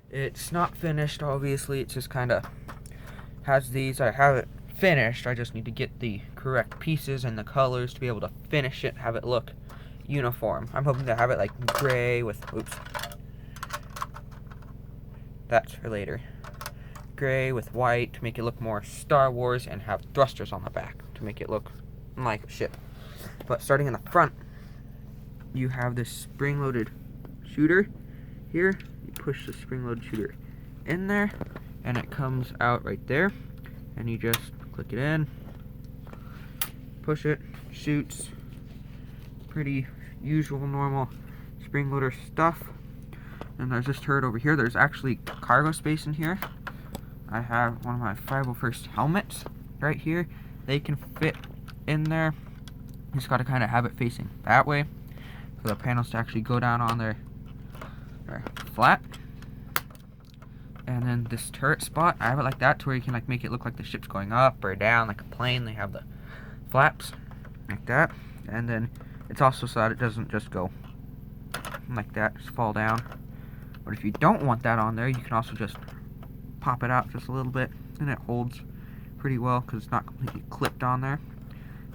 It's not finished, obviously. It's just kind of has these. I have it finished. I just need to get the correct pieces and the colors to be able to finish it, have it look uniform. I'm hoping to have it like gray with, oops, that's for later. Gray with white to make it look more Star Wars, and have thrusters on the back to make it look like a ship. But starting in the front, you have this spring-loaded shooter here. You push the spring-loaded shooter in there, and it comes out right there, and you just click it in, push it, shoots. Pretty usual, normal spring loader stuff. And there's this turret over here. There's actually cargo space in here. I have one of my 501st helmets right here. They can fit in there. You just got to kind of have it facing that way for the panels to actually go down on there flat. And then this turret spot, I have it like that to where you can like make it look like the ship's going up or down like a plane. They have the flaps like that. And then it's also so that it doesn't just go like that, just fall down. But if you don't want that on there, you can also just pop it out just a little bit, and it holds pretty well because it's not completely clipped on there.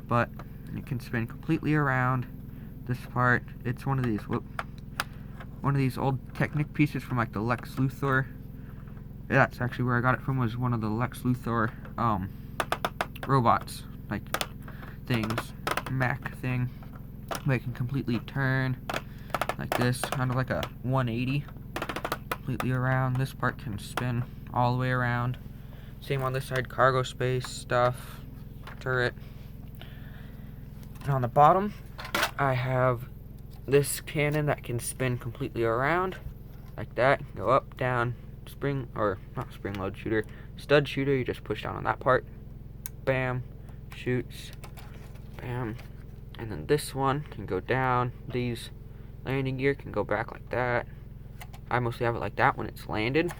But it can spin completely around this part. It's one of these old Technic pieces from like the Lex Luthor. That's actually where I got it from, was one of the Lex Luthor robots, like things, Mac thing. They can completely turn like this, kind of like a 180 completely around. This part can spin all the way around. Same on this side, cargo space stuff, turret. And on the bottom, I have this cannon that can spin completely around like that. Go up, down, spring, or not spring load shooter, stud shooter. You just push down on that part, bam, shoots, bam. And then this one can go down. These landing gear can go back like that. I mostly have it like that when it's landed.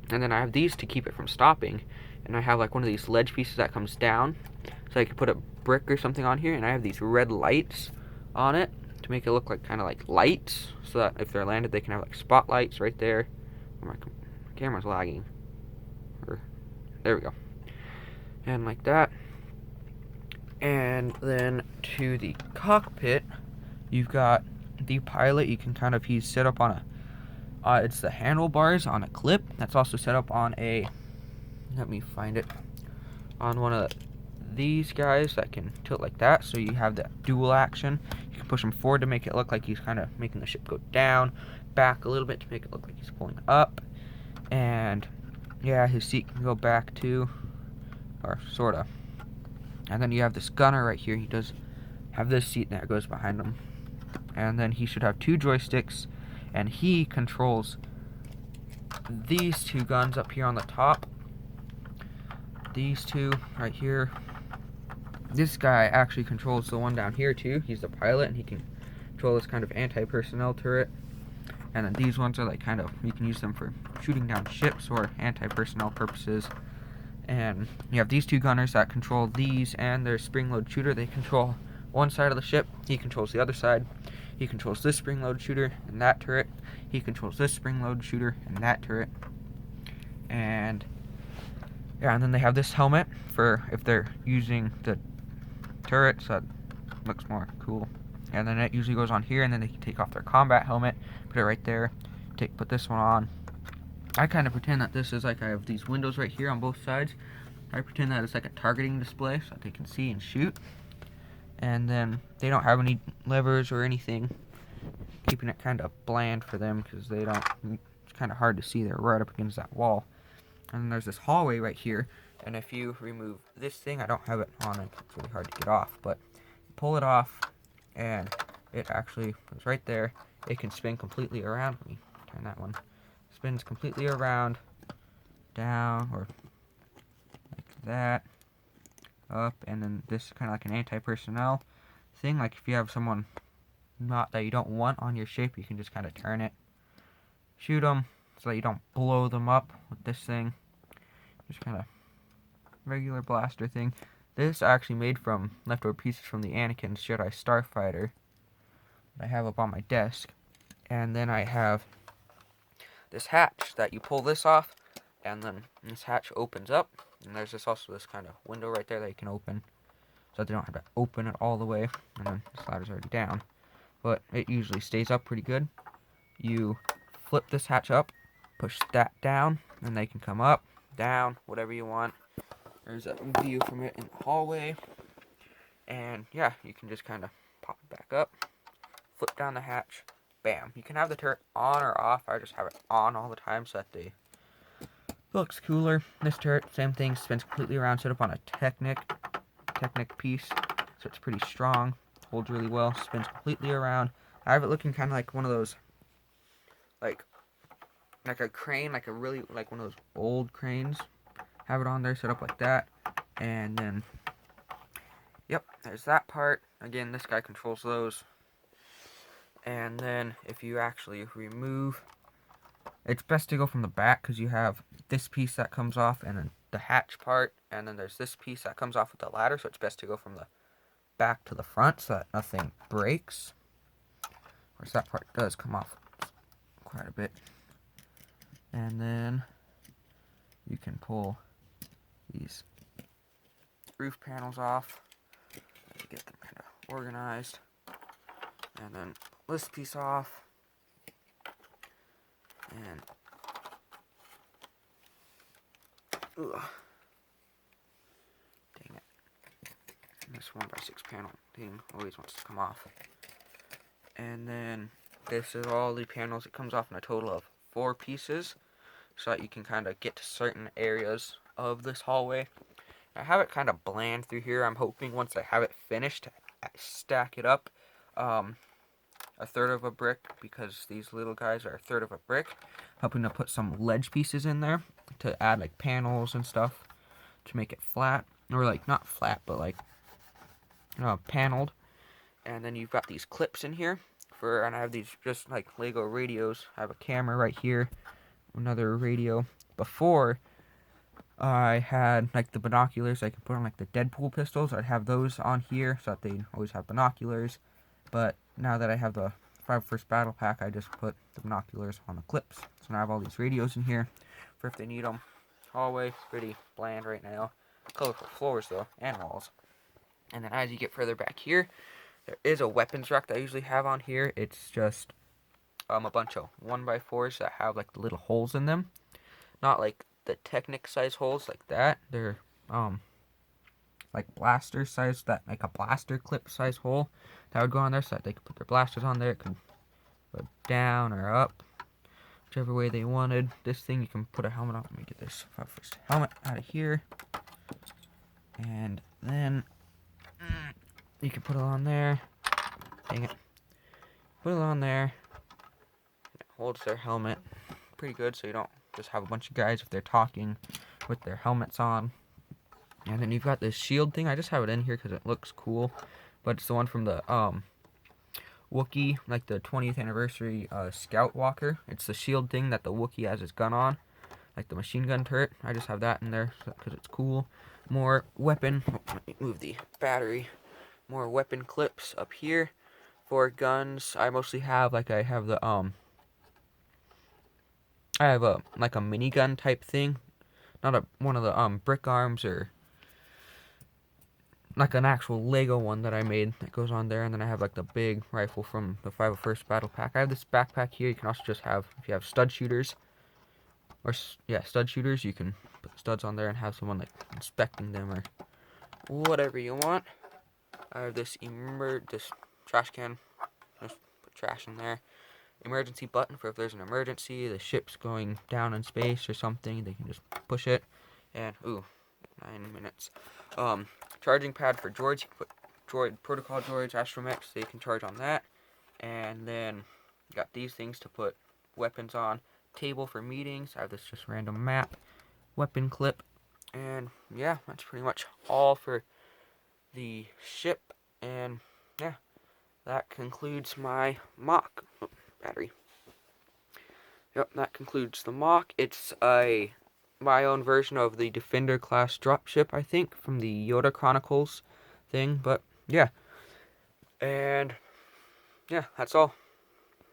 And then I have these to keep it from stopping. And I have like one of these ledge pieces that comes down, so I can put a brick or something on here. And I have these red lights on it to make it look like kind of like lights, so that if they're landed, they can have like spotlights right there. Oh, my camera's lagging. There we go. And like that. And then to the cockpit, you've got the pilot. You can kind of, he's set up on a, it's the handlebars on a clip. That's also set up on a, let me find it, on one of these guys that can tilt like that. So you have that dual action. You can push him forward to make it look like he's kind of making the ship go down, back a little bit to make it look like he's pulling up. And yeah, his seat can go back too, or sort of. And then you have this gunner right here. He does have this seat that goes behind him. And then he should have two joysticks, and he controls these two guns up here on the top. These two right here. This guy actually controls the one down here too. He's the pilot, and he can control this kind of anti-personnel turret. And then these ones are like kind of, you can use them for shooting down ships or anti-personnel purposes. And you have these two gunners that control these and their spring-load shooter. They control one side of the ship. He controls the other side. He controls this spring-load shooter and that turret. He controls this spring-load shooter and that turret. And yeah, and then they have this helmet for if they're using the turret, so that looks more cool. And then it usually goes on here, and then they can take off their combat helmet, put it right there, put this one on. I kind of pretend that this is like, I have these windows right here on both sides. I pretend that it's like a targeting display so that they can see and shoot. And then they don't have any levers or anything, keeping it kind of bland for them because they don't, it's kind of hard to see. They're right up against that wall. And then there's this hallway right here, and if you remove this thing, I don't have it on, it's really hard to get off, but pull it off, and it actually goes right there. It can spin completely around. Let me turn that one. Spins completely around, down, or like that, up, and then this is kind of like an anti-personnel thing. Like if you have someone not that you don't want on your ship, you can just kind of turn it, shoot them, so that you don't blow them up with this thing. Just kind of regular blaster thing. This I actually made from leftover pieces from the Anakin's Jedi Starfighter that I have up on my desk. And then I have this hatch that you pull this off, and then this hatch opens up, and there's also this kind of window right there that you can open, so that they don't have to open it all the way, and then the ladder's already down. But it usually stays up pretty good. You flip this hatch up, push that down, and they can come up, down, whatever you want. There's a view from it in the hallway. And yeah, you can just kind of pop it back up, flip down the hatch, bam. You can have the turret on or off. I just have it on all the time so that it looks cooler. This turret, same thing, spins completely around, set up on a Technic piece, so it's pretty strong, holds really well, spins completely around. I have it looking kind of like one of those, like a crane, like one of those old cranes. Have it on there, set up like that, and then, yep, there's that part. Again, this guy controls those. And then if you actually remove, it's best to go from the back because you have this piece that comes off and then the hatch part, and then there's this piece that comes off with the ladder, so it's best to go from the back to the front so that nothing breaks. Of course, that part does come off quite a bit. And then you can pull these roof panels off to get them kind of organized. And then this piece off. And ugh. Dang it. This 1x6 panel thing always wants to come off. And then this is all the panels. It comes off in a total of 4 pieces, so that you can kind of get to certain areas of this hallway. I have it kind of bland through here. I'm hoping once I have it finished, I stack it up a third of a brick, because these little guys are a third of a brick. Hoping to put some ledge pieces in there to add like panels and stuff to make it flat, or like not flat, but like paneled. And then you've got these clips in here and I have these just like Lego radios. I have a camera right here, another radio. Before, I had like the binoculars I could put on like the Deadpool pistols. I'd have those on here so that they'd always have binoculars. But now that I have the 5 battle pack, I just put the binoculars on the clips. So now I have all these radios in here for if they need them. Hallway, pretty bland right now. Colorful floors though, and walls. And then as you get further back here, there is a weapons rack that I usually have on here. It's just a bunch of 1x4s that have like the little holes in them. Not like the Technic size holes like that. They're like blaster size, that like a blaster clip size hole that would go on there so that they could put their blasters on there. It could go down or up, whichever way they wanted. This thing you can put a helmet on. Let me get this first helmet out of here, and then you can put it on there. Dang it. Put it on there. It holds their helmet pretty good, so you don't just have a bunch of guys if they're talking with their helmets on. And then you've got this shield thing. I just have it in here because it looks cool, but it's the one from the Wookiee, like the 20th anniversary Scout Walker. It's the shield thing that the Wookiee has his gun on, like the machine gun turret. I just have that in there because it's cool. More weapon. Let me move the battery. More weapon clips up here for guns. I mostly have like I have the I have a like a minigun type thing, not one of the brick arms or like an actual Lego one that I made that goes on there. And then I have like the big rifle from the 501st battle pack. I have this backpack here. You can also just have, if you have stud shooters, or stud shooters, you can put the studs on there and have someone like inspecting them or whatever you want. I have this this trash can. Just put trash in there. Emergency button for if there's an emergency, the ship's going down in space or something, they can just push it. And 9 minutes. Charging pad for droids. You can put protocol droids, astromechs, so you can charge on that. And then you got these things to put weapons on. Table for meetings. I have this just random map, weapon clip, and yeah, that's pretty much all for the ship. And yeah, that concludes my MOC. Battery. Yep, that concludes the MOC. It's my own version of the Defender class dropship, I think, from the Yoda Chronicles thing. But yeah, and yeah, that's all.